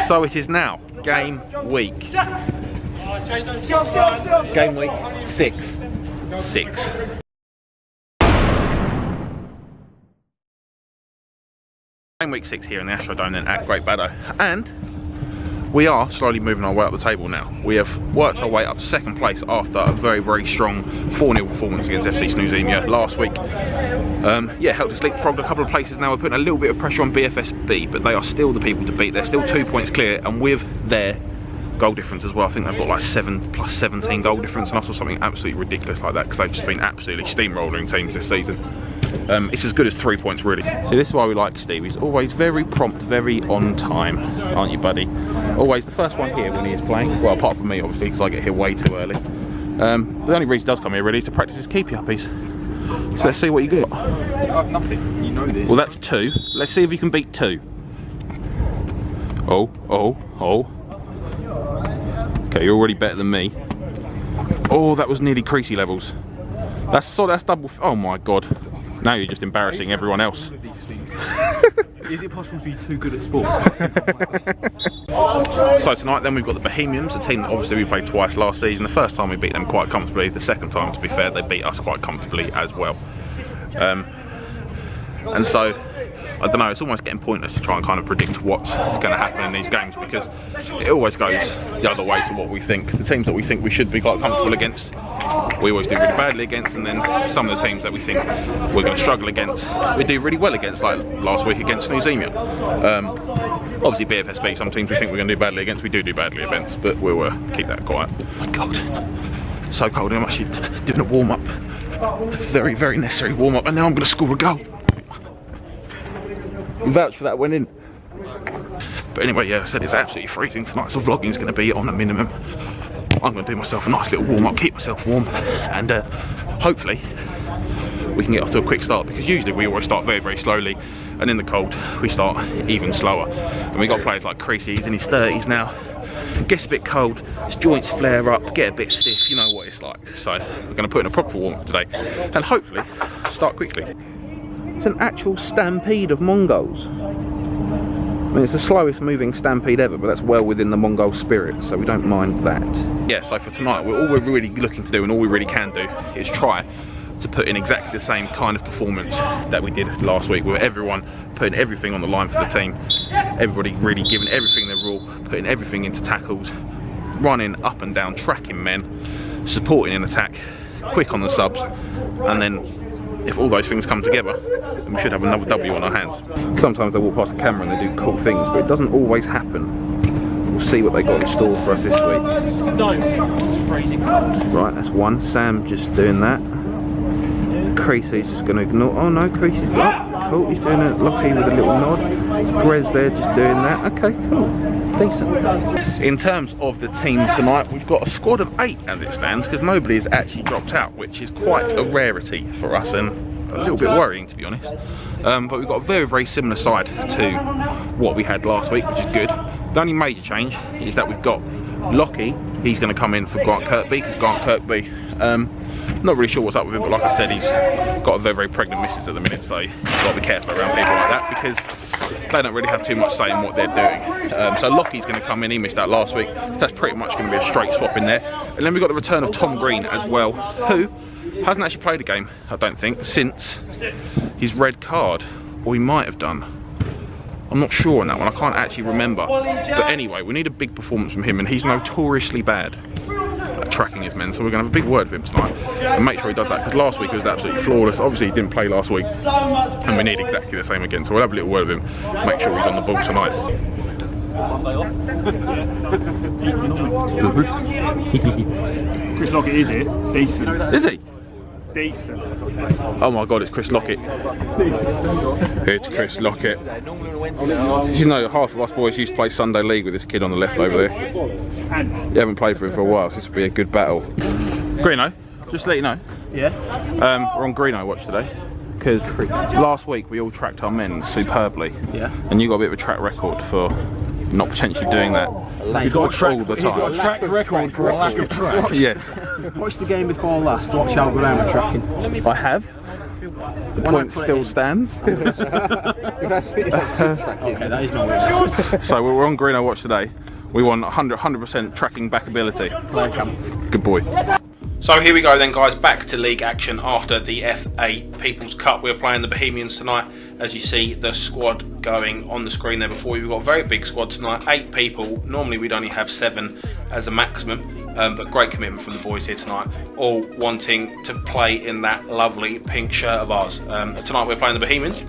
So it is now game week. Game week 6. Game week 6 here in the AstroDome then at Great Baddow, and we are slowly moving our way up the table now. We have worked our way up to second place after a very, very strong 4-0 performance against FC Snuzemia last week. Yeah, helped us leapfrog a couple of places now. We're putting a little bit of pressure on BFSB, but they are still the people to beat. They're still 2 points clear, and with their goal difference as well, I think they've got like 7 plus 17 goal difference and us, or something absolutely ridiculous like that, because they've just been absolutely steamrolling teams this season. It's as good as 3 points really. So this is why we like Steve. He's always very prompt, very on time, aren't you, buddy? Always the first one here when he is playing. Well, apart from me obviously, because I get here way too early. The only reason he does come here really is to practice his keepy uppies. So let's see what you got. I've nothing, you know this. Well, that's 2. Let's see if you can beat 2. Oh. Okay, you're already better than me. Oh, that was nearly creasy levels. That's double. Oh my god. Now you're just embarrassing everyone else. Is it possible to be too good at sports? So tonight then we've got the Bohemians, a team that obviously we played twice last season. The first time we beat them quite comfortably. The second time, to be fair, they beat us quite comfortably as well. And so, I don't know, it's almost getting pointless to try and kind of predict what's going to happen in these games, because it always goes the other way to what we think. The teams that we think we should be quite comfortable against, we always do really badly against, and then some of the teams that we think we're going to struggle against, we do really well against, like last week against Snuzemia. Obviously BFSB, some teams we think we're going to do badly against, we do badly against, but we'll keep that quiet. Oh my god, so cold. I'm actually doing a warm-up, very, very necessary warm-up, and now I'm going to score a goal. Vouch for that, went in. But anyway, yeah, I said it's absolutely freezing tonight, so vlogging is going to be on a minimum. I'm going to do myself a nice little warm up, keep myself warm, and hopefully we can get off to a quick start, because usually we always start very, very slowly, and in the cold we start even slower. And we got players like Creasy, he's in his 30s now, gets a bit cold, his joints flare up, get a bit stiff, you know what it's like. So we're going to put in a proper warm up today, and hopefully start quickly. It's an actual stampede of Mongols. I mean, it's the slowest moving stampede ever, but that's well within the Mongol spirit, so we don't mind that. Yeah, so for tonight, all we're really looking to do, and all we really can do, is try to put in exactly the same kind of performance that we did last week, with everyone putting everything on the line for the team. Everybody really giving everything their all, putting everything into tackles, running up and down, tracking men, supporting in attack, quick on the subs, and then if all those things come together, then we should have another W on our hands. Sometimes they walk past the camera and they do cool things, but it doesn't always happen. We'll see what they got in store for us this week. It's freezing cold. Right, that's one. Sam just doing that. Creasy's just going to ignore. Oh no, Creasy's got. Oh, cool, he's doing a Lockie with a little nod. It's Grez there just doing that. Okay, cool. Decent. In terms of the team tonight, we've got a squad of 8 as it stands, because nobody has actually dropped out, which is quite a rarity for us and a little bit worrying, to be honest. But we've got a very, very similar side to what we had last week, which is good. The only major change is that we've got Lockie. He's going to come in for Grant Kirkby, because Grant Kirkby, not really sure what's up with him, but like I said, he's got a very, very pregnant missus at the minute, so you've got to be careful around people like that, because they don't really have too much say in what they're doing. So Lockie's going to come in, he missed out last week, so that's pretty much going to be a straight swap in there. And then we've got the return of Tom Green as well, who hasn't actually played a game, I don't think, since his red card, or he might have done. I'm not sure on that one, I can't actually remember. But anyway, we need a big performance from him, and he's notoriously bad at tracking his men, so we're going to have a big word with him tonight and make sure he does that, because last week he was absolutely flawless. Obviously he didn't play last week, and we need exactly the same again, so we'll have a little word with him, make sure he's on the ball tonight. Chris Lockett is here. Decent. Is he? Decent. Oh my god, it's Chris Lockett. It's Chris Lockett. You know, half of us boys used to play Sunday League with this kid on the left over there. You haven't played for him for a while, so this will be a good battle. Greeno, just to let you know. Yeah? We're on Greeno watch today, because last week we all tracked our men superbly. Yeah. And you got a bit of a track record for not potentially doing that all the time. You've got a track record for a lack of tracks. Yes. Watch the game before last, watch how good I'm at tracking. I have. The point still stands. Okay, that is my weakness. So we're on Green Watch today. We want 100% tracking back ability. Good boy. So here we go then, guys, back to league action after the FA People's Cup. We're playing the Bohemians tonight. As you see the squad going on the screen there before you, we've got a very big squad tonight, 8 people. Normally we'd only have 7 as a maximum, but great commitment from the boys here tonight, all wanting to play in that lovely pink shirt of ours. Tonight we're playing the Bohemians,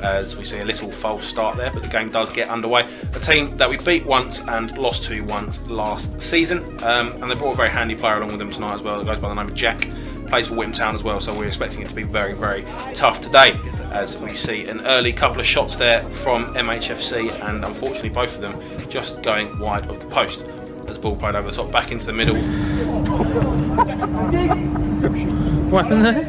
as we see a little false start there, but the game does get underway. A team that we beat once and lost to once last season, and they brought a very handy player along with them tonight as well, that goes by the name of Jack. Plays for Whittam Town as well, so we're expecting it to be very, very tough today, as we see an early couple of shots there from MHFC, and unfortunately both of them just going wide of the post. As the ball played over the top, back into the middle. What happened there?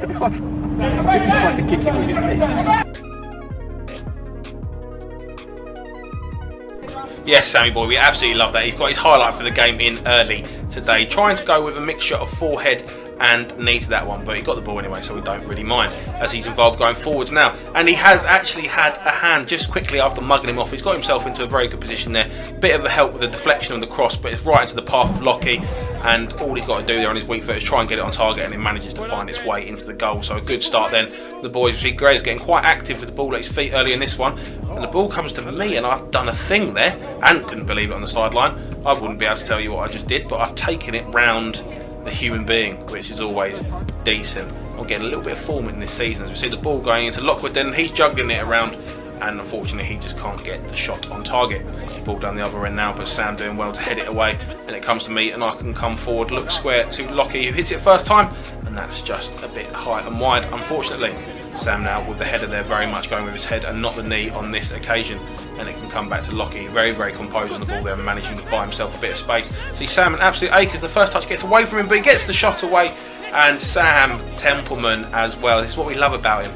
Yes, Sammy boy, we absolutely love that. He's got his highlight for the game in early today, trying to go with a mixture of forehead and knee to that one, but he got the ball anyway, so we don't really mind, as he's involved going forwards now. And he has actually had a hand just quickly after mugging him off. He's got himself into a very good position there. Bit of a help with the deflection of the cross, but it's right into the path of Lockie, and all he's got to do there on his weak foot is try and get it on target, and it manages to find its way into the goal. So a good start then. The boys, see Gray's getting quite active with the ball at his feet early in this one, and the ball comes to me, and I've done a thing there, and couldn't believe it on the sideline. I wouldn't be able to tell you what I just did, but I've taken it round the human being, which is always decent. I'm getting a little bit of form in this season, as we see the ball going into Lockwood then, he's juggling it around, and unfortunately he just can't get the shot on target. Ball down the other end now, but Sam doing well to head it away, and it comes to me, and I can come forward, look square to Lockie, who hits it first time, and that's just a bit high and wide, unfortunately. Sam now with the header there, very much going with his head and not the knee on this occasion, and it can come back to Lockie, very, very composed on the ball there, managing to buy himself a bit of space. See Sam an absolute ache as the first touch gets away from him, but he gets the shot away, and Sam Templeman as well. This is what we love about him.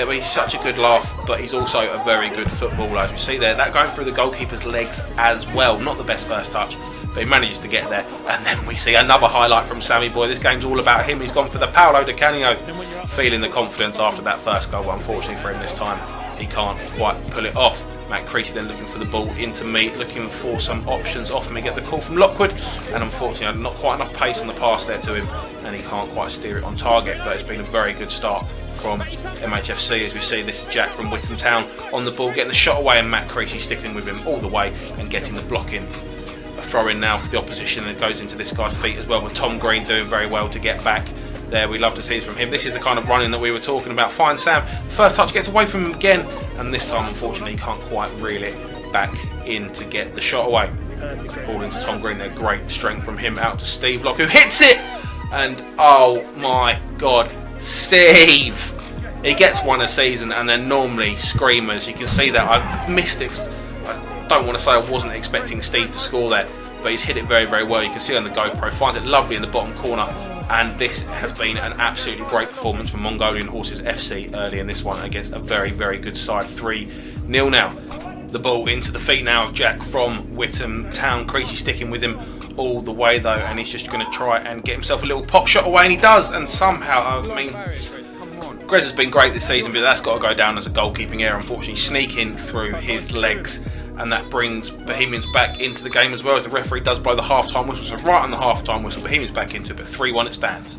He's such a good laugh, but he's also a very good footballer, as you see there. That going through the goalkeeper's legs as well. Not the best first touch, but he manages to get there. And then we see another highlight from Sammy boy. This game's all about him. He's gone for the Paolo Di Canio, feeling the confidence after that first goal. But unfortunately for him this time, he can't quite pull it off. Matt Creasy then looking for the ball into me, looking for some options off me. Get the call from Lockwood, and unfortunately not quite enough pace on the pass there to him, and he can't quite steer it on target. But it's been a very good start from MHFC, as we see this is Jack from Whittam Town on the ball, getting the shot away, and Matt Creasy sticking with him all the way and getting the block in. A throw in now for the opposition, and it goes into this guy's feet as well, with Tom Green doing very well to get back there. We love to see this from him. This is the kind of running that we were talking about. Fine Sam, the first touch gets away from him again, and this time unfortunately he can't quite reel it back in to get the shot away. Ball into Tom Green there, great strength from him out to Steve Locke, who hits it, and oh my god, Steve! He gets one a season, and they're normally screamers. You can see that. I missed it. I don't want to say I wasn't expecting Steve to score there, but he's hit it very, very well. You can see on the GoPro, finds it lovely in the bottom corner, and this has been an absolutely great performance from Mongolian Horses FC early in this one against a very, very good side. 3-0 now. The ball into the feet now of Jack from Whittam Town. Creasy sticking with him all the way though, and he's just going to try and get himself a little pop shot away, and he does, and somehow, I mean, Grez has been great this season, but that's got to go down as a goalkeeping error, unfortunately, sneaking through his legs, and that brings Bohemians back into the game as well, as the referee does blow the half-time whistle. So right on the half-time whistle, Bohemians back into it, but 3-1 it stands.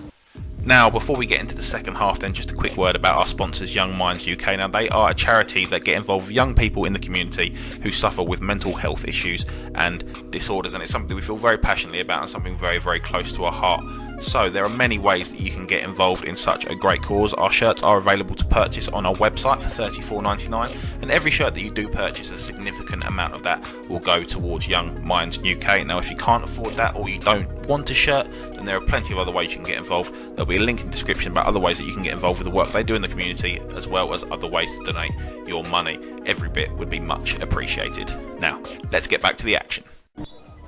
Now, before we get into the second half then, just a quick word about our sponsors, YoungMinds UK. Now, they are a charity that get involved with young people in the community who suffer with mental health issues and disorders, and it's something we feel very passionately about and something very, very close to our heart. So there are many ways that you can get involved in such a great cause. Our shirts are available to purchase on our website for $34.99, and every shirt that you do purchase, a significant amount of that will go towards Young Minds UK. Now, if you can't afford that or you don't want a shirt, then there are plenty of other ways you can get involved. There'll be a link in the description about other ways that you can get involved with the work they do in the community, as well as other ways to donate your money. Every bit would be much appreciated. Now, let's get back to the action.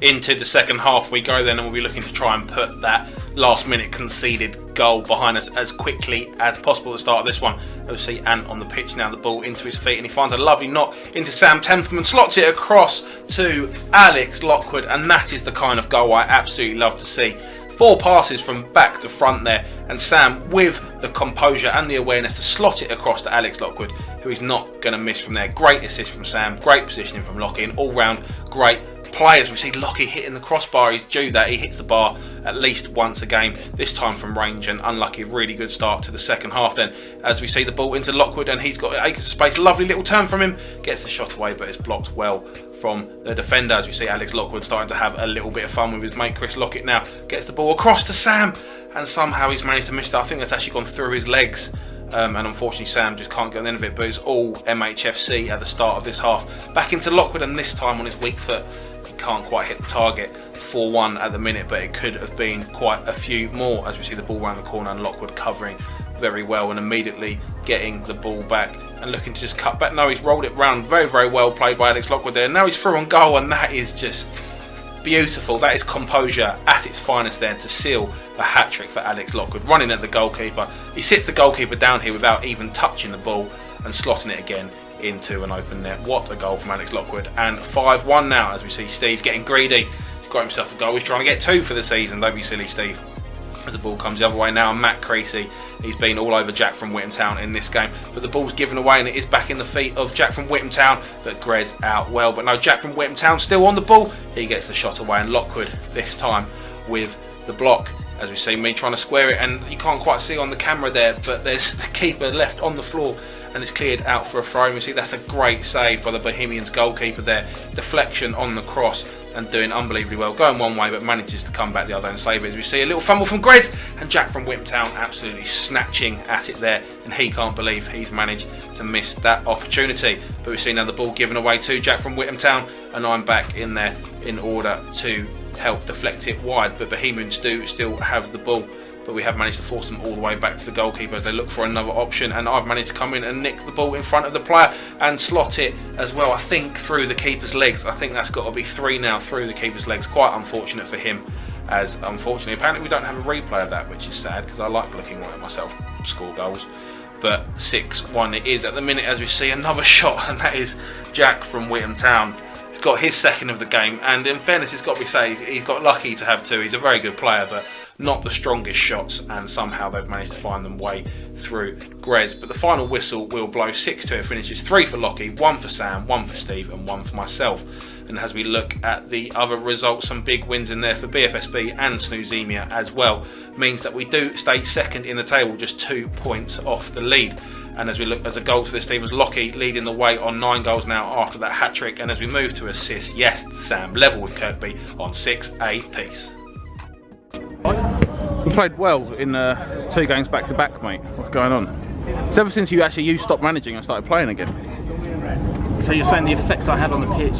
Into the second half we go then, and we'll be looking to try and put that last minute conceded goal behind us as quickly as possible at the start of this one. We'll see Ant on the pitch now, the ball into his feet, and he finds a lovely knock into Sam Templeman, slots it across to Alex Lockwood, and that is the kind of goal I absolutely love to see. 4 passes from back to front there, and Sam with the composure and the awareness to slot it across to Alex Lockwood, who is not going to miss from there. Great assist from Sam, great positioning from Lockie, and all round great players. We see Lockie hitting the crossbar. He's due that. He hits the bar at least once a game, this time from range, and unlucky. Really good start to the second half then, as we see the ball into Lockwood, and he's got acres of space. Lovely little turn from him, gets the shot away, but it's blocked well from the defender. As we see Alex Lockwood starting to have a little bit of fun with his mate Chris Lockett now. Gets the ball across to Sam, and somehow he's managed to miss it. I think that's actually gone through his legs. And unfortunately Sam just can't get on the end of it, but it's all MHFC at the start of this half. Back into Lockwood, and this time on his weak foot, he can't quite hit the target. 4-1 at the minute, but it could have been quite a few more, as we see the ball around the corner and Lockwood covering very well and immediately getting the ball back and looking to just cut back. No, he's rolled it round. Very, very well played by Alex Lockwood there. Now he's through on goal, and that is just beautiful. That is composure at its finest there to seal a hat-trick for Alex Lockwood, running at the goalkeeper. He sits the goalkeeper down here without even touching the ball and slotting it again into an open net. What a goal from Alex Lockwood. And 5-1 now, as we see Steve getting greedy. He's got himself a goal. He's trying to get 2 for the season. Don't be silly, Steve. As the ball comes the other way now, and Matt Creasy, he's been all over Jack from Whittam Town in this game, but the ball's given away and it is back in the feet of Jack from Whittam Town, but Grez out well. But no, Jack from Whittam Town still on the ball. He gets the shot away, and Lockwood this time with the block. As we see me trying to square it, and you can't quite see on the camera there, but there's the keeper left on the floor, and it's cleared out for a throw. We see that's a great save by the Bohemians goalkeeper there. Deflection on the cross, and doing unbelievably well. Going one way, but manages to come back the other and save it. As we see a little fumble from Grez, and Jack from Whittam Town absolutely snatching at it there, and he can't believe he's managed to miss that opportunity. But we see now the ball given away to Jack from Whittam Town, and I'm back in there in order to help deflect it wide. But Bohemians do still have the ball, but we have managed to force them all the way back to the goalkeeper as they look for another option, and I've managed to come in and nick the ball in front of the player and slot it as well, I think through the keeper's legs. I think that's got to be 3 now through the keeper's legs. Quite unfortunate for him, as unfortunately apparently we don't have a replay of that, which is sad because I like looking at myself score goals. But 6-1 it is at the minute, as we see another shot, and that is Jack from Whittam Town. He's got his second of the game, and in fairness it's got to be said, he's got lucky to have 2. He's a very good player, but not the strongest shots, and somehow they've managed to find them way through Grez. But the final whistle will blow. 6-2 it finishes. 3 for Lockie, 1 for Sam, 1 for Steve, and 1 for myself. And as we look at the other results, some big wins in there for BFSB and Snoozemia as well, means that we do stay second in the table, just 2 points off the lead. And as we look at the goals for this team, was Lockie leading the way on 9 goals now after that hat-trick. And as we move to assists, yes, Sam level with Kirkby on 6 apiece. You played well in 2 games back to back, mate. What's going on? It's ever since you stopped managing and started playing again. So you're saying the effect I had on the pitch,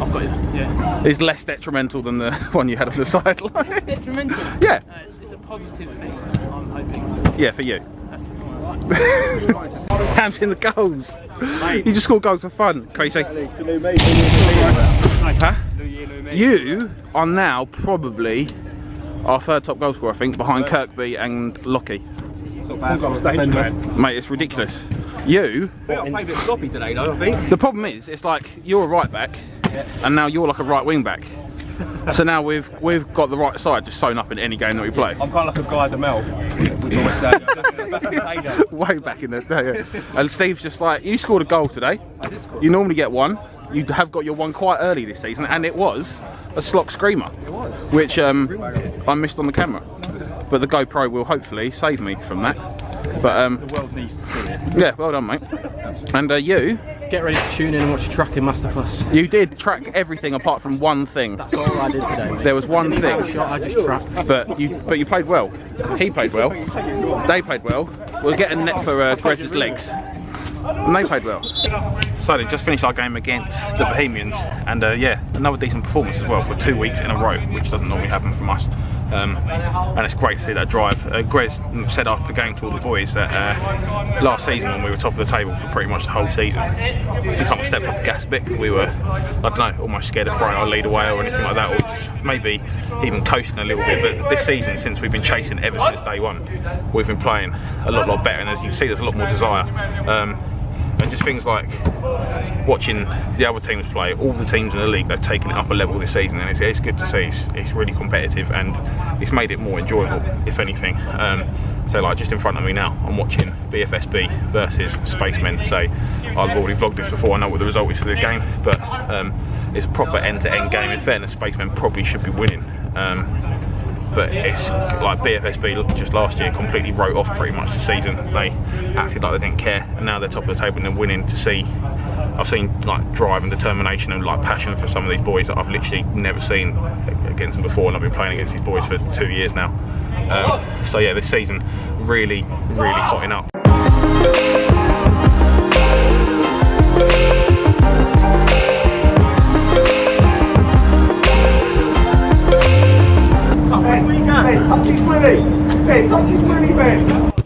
I've got it, yeah. Is less detrimental than the one you had on the sideline? It's detrimental? Yeah. It's a positive thing, I'm hoping. Yeah, for you. That's the point. Ham's in the goals. Mate. You just score goals for fun, Creasy. Huh? You are now probably our 3rd top goal scorer, I think, behind Kirkby and Lockie. Mate, it's ridiculous. You... I played a bit sloppy today though, I think. The problem is, it's like, you're a right back, and now you're like a right wing back. So now we've got the right side just sewn up in any game that we play. I'm kind of like a guy at the Mel. Way back in the day. And Steve's just like, you scored a goal today. I did score. You normally get 1. You have got your 1 quite early this season, and it was a Slock screamer. It was. Which I missed on the camera. But the GoPro will hopefully save me from that. But the world needs to see it. Yeah, well done, mate. And you? Get ready to tune in and watch a tracking masterclass. You did track everything apart from 1 thing. That's all I did today. There was 1 thing. Shot, I just tracked. But you played well. He played well. They played well. We'll get a net for Grez's legs. And they played well. So they just finished our game against the Bohemians, and yeah, another decent performance as well for 2 weeks in a row, which doesn't normally happen from us. And it's great to see that drive. Grez said after going to all the boys that last season when we were top of the table for pretty much the whole season, we kind of stepped off the gas a bit. We were, I don't know, almost scared of throwing our lead away or anything like that, or just maybe even coasting a little bit. But this season, since we've been chasing ever since day 1, we've been playing a lot better, and as you can see, there's a lot more desire. And just things like watching the other teams play, all the teams in the league, they've taken it up a level this season, and it's good to see. It's really competitive, and it's made it more enjoyable, if anything. So like just in front of me now, I'm watching BFSB versus Spacemen. So I've already vlogged this before, I know what the result is for the game, but it's a proper end-to-end game. In fairness, Spacemen probably should be winning. But it's like BFSB just last year completely wrote off pretty much the season. They acted like they didn't care, and now they're top of the table and they're winning. To see, I've seen like drive and determination and like passion for some of these boys that I've literally never seen against them before, and I've been playing against these boys for 2 years now. So yeah, this season really hotting up. Ben, touch his willy! Ben, touch his willy, Ben!